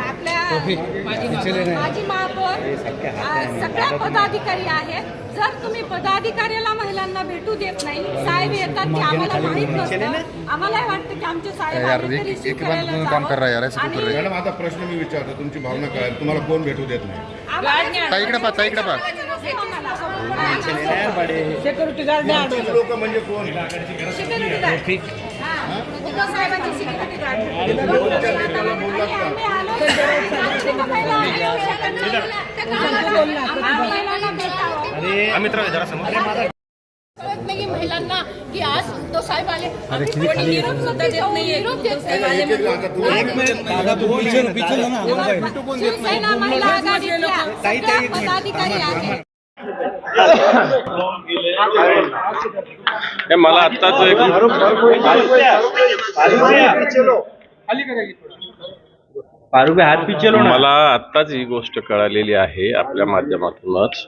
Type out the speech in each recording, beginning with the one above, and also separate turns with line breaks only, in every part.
आपल्या माजी महापौर सगळ्या पदाधिकारी आहेत. जर तुम्ही पदाधिकाऱ्याला महिलांना भेटू देत नाही, साहेब येतात की आम्हाला माहित नसतं, आम्हाला वाटतं की आमचे साहेब
काम कर रहा है यार, ऐसे क्यों कर रहे हैं?
मॅडम आता प्रश्न मी विचारतो, तुमची भावना काय आहे? तुम्हाला कोण भेटू देत नाही?
इकडे पहा
सिक्युरिटी गार्ड
लोक म्हणजे कोण?
सिक्युरिटी गार्ड साहेबांची सिक्युरिटी गार्ड
नाही महिलांना की आज उद्धव साहेब आले, कोणी निरोप सुद्धा देत नाहीये. शिवसेना महिला आघाडीतल्या सगळ्या पदाधिकारी आहेत.
मला आत्ताच मला आत्ताच ही गोष्ट कळालेली आहे आपल्या माध्यमातूनच,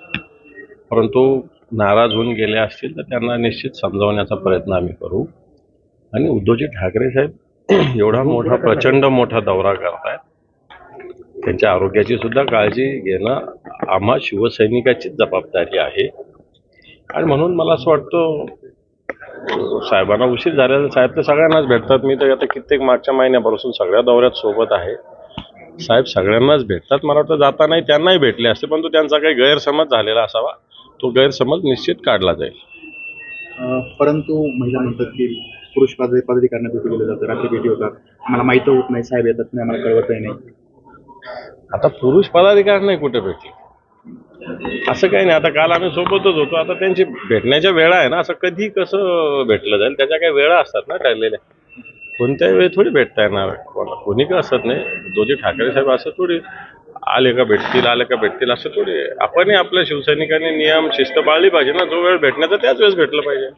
परंतु नाराज होऊन गेले असतील तर त्यांना निश्चित समजावण्याचा प्रयत्न आम्ही करू. आणि उद्धवजी ठाकरे साहेब एवढा मोठा प्रचंड मोठा दौरा करतायत, त्यांच्या आरोग्याची सुद्धा काळजी घेणं आम्हा शिवसैनिकाचीच जबाबदारी आहे. आणि म्हणून मला असं वाटतं साहेबांना उशीर झालेला, साहेब तर सगळ्यांनाच भेटतात. मी तर आता कित्येक मागच्या महिन्यापासून सगळ्या दौऱ्यात सोबत आहे. साहेब सगळ्यांनाच भेटतात. मला वाटतं जातानाही त्यांनाही भेटले असते, परंतु त्यांचा काही गैरसमज झालेला असावा, तो गैरसमज निश्चित काढला जाईल.
परंतु महिला म्हणतात की पुरुष पदाधिकाऱ्यांना भेटी गेलं जातं, रात्री भेटी होतात, आम्हाला माहिती होत नाही, साहेब येतात नाही, आम्हाला कळवतही नाही.
आता पुरुष पदाधिकारी नाही कुठे भेटले असं काही नाही. आता काल आम्ही सोबतच होतो. आता त्यांची भेटण्याच्या वेळा आहे ना, असं कधी कसं भेटलं जाईल, त्याच्या काही वेळा असतात ना ठरलेल्या. कोणत्याही वेळी थोडी भेटता येणार कोणी का असत नाही. उद्धवजी ठाकरे साहेब असं थोडी आले का भेटतील असं थोडी. आपणही आपल्या शिवसैनिकांनी नियम शिस्त पाळली पाहिजे ना. जो वेळ भेटण्याचा त्याच वेळेस भेटलं पाहिजे.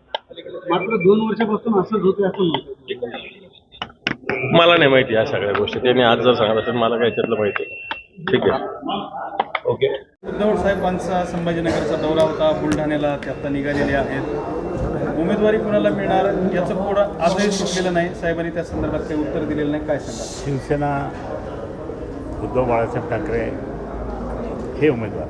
मात्र 2 वर्षापासून असंच होते असं
मला नाही माहिती या सगळ्या गोष्टी. त्यांनी आज जर सांगत असेल मला काही त्यातलं माहिती आहे. ठीक आहे, ओके.
उद्धव साहेबांचा संभाजीनगरचा दौरा होता, बुलढाण्याला ते आता निघालेले आहेत. उमेदवारी कोणाला मिळणार याचं पुढं आजही सुटलेलं नाही. साहेबांनी त्या संदर्भात काही उत्तर दिलेलं नाही. काय सांगा?
शिवसेना उद्धव बाळासाहेब ठाकरे हे उमेदवार.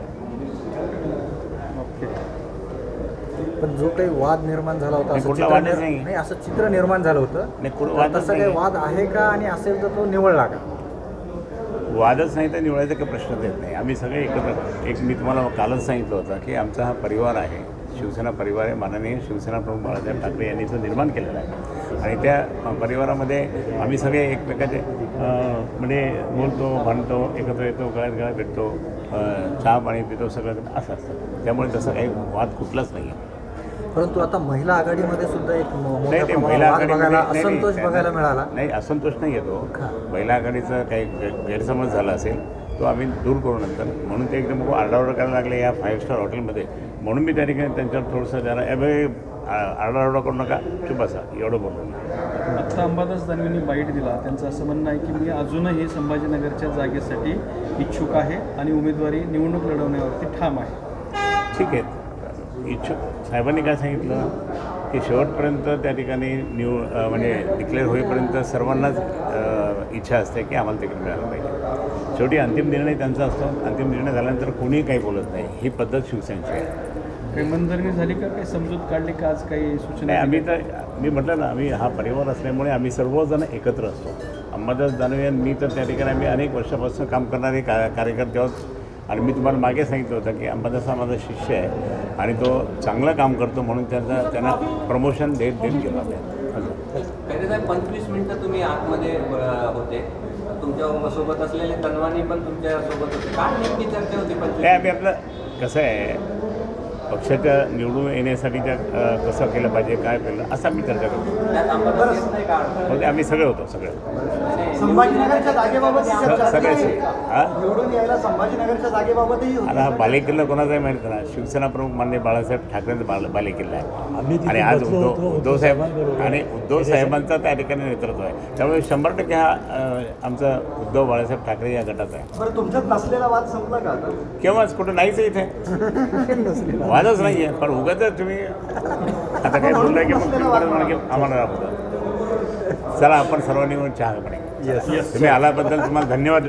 पण जो काही वाद निर्माण झाला होता, असं चित्र निर्माण झालं होतं, तसं काही वाद आहे का, आणि असेल तर तो निवळला का?
वादच नाही तर निवडायचा काही प्रश्नच येत नाही. आम्ही सगळे एकत्र मी तुम्हाला कालच सांगितलं होतं की आमचा हा परिवार आहे, शिवसेना परिवार आहे. माननीय शिवसेना प्रमुख बाळासाहेब ठाकरे यांनी तो निर्माण केलेला आहे. आणि त्या परिवारामध्ये आम्ही सगळे एकमेकाचे म्हणजे बोलतो, भांडतो, एकत्र येतो, गळ्यात भेटतो, चहा पाणी पितो, सगळं असं असतं. त्यामुळे तसं काही वाद कुठलाच नाही आहे.
परंतु आता महिला आघाडीमध्ये सुद्धा एक असंतोष बघायला मिळाला.
नाही, असंतोष नाही येतो. महिला आघाडीचा काही गैरसमज झाला असेल तो आम्ही दूर करू नंतर. म्हणून ते एकदम आरडाओरडा करायला लागले या 5 स्टार हॉटेलमध्ये. म्हणून मी त्या ठिकाणी त्यांच्यावर थोडंसं जरा आरडाओरडा करू नका, चुप बसा, एवढं बोललो.
आता अंबादास दानवेंनी बाईट दिला. त्यांचं असं म्हणणं आहे की मी अजूनही संभाजीनगरच्या जागेसाठी इच्छुक आहे आणि उमेदवारी निवडणूक लढवण्यावरती ठाम आहे.
ठीक आहे, इच्छुक साहेबांनी काय सांगितलं की शेवटपर्यंत त्या ठिकाणी म्हणजे डिक्लेअर होईपर्यंत सर्वांनाच इच्छा असते की आम्हाला तिकीट मिळालं पाहिजे. शेवटी अंतिम निर्णय त्यांचा असतो. अंतिम निर्णय झाल्यानंतर कोणीही काही बोलत नाही. ही पद्धत शिवसेनेची आहे.
काही मनधरणी झाली का, काही समजूत काढली का, आज काही सूचना?
आम्ही तर मी म्हटलं ना, आम्ही हा परिवार असल्यामुळे आम्ही सर्वजण एकत्र असतो. अंबादास दानवे मी तर त्या ठिकाणी आम्ही अनेक वर्षापासून काम करणारे कार्यकर्ते आहोत. आणि मी तुम्हाला मागे सांगितलं होतं की अंबादास हा माझा शिष्य आहे आणि तो चांगलं काम करतो, म्हणून त्यांना प्रमोशन देत गेलो आहे.
25 मिनिटं तुम्ही आतमध्ये होते, तुमच्या सोबत असलेले तनवानी पण तुमच्या सोबत होते. काय नेमकी चर्चा होती?
नाही, आम्ही आपलं कसं आहे, पक्षाच्या निवडून येण्यासाठी कसं केलं पाहिजे, काय केलं, असं आम्ही चर्चा करतो. म्हणजे आम्ही सगळे होतो, सगळे
संभाजीनगरच्या जागेबाबत
सगळे
निवडून यायला संभाजीनगरच्या जागेबाबतही.
आता हा बालेकिल्ला कोणाचा आहे माहिती ना? शिवसेना प्रमुख माननीय बाळासाहेब ठाकरेंचा बालेकिल्ला आहे. आणि आज उद्धव साहेबांचा त्या ठिकाणी नेतृत्व आहे. त्यामुळे 100% हा आमचा उद्धव बाळासाहेब ठाकरे या गटाचा आहे.
बरं, तुमच्यात नसलेला वाद संपला का?
केव्हाच, कुठं नाहीच आहे इथे. वादच नाही आहे. पण उगाच तुम्ही आता काय बोलताय की मग आम्हाला राबवतात. चला आपण सर्वांनी मिळून चहा पाणी. तुम्ही आल्याबद्दल तुम्हाला धन्यवाद.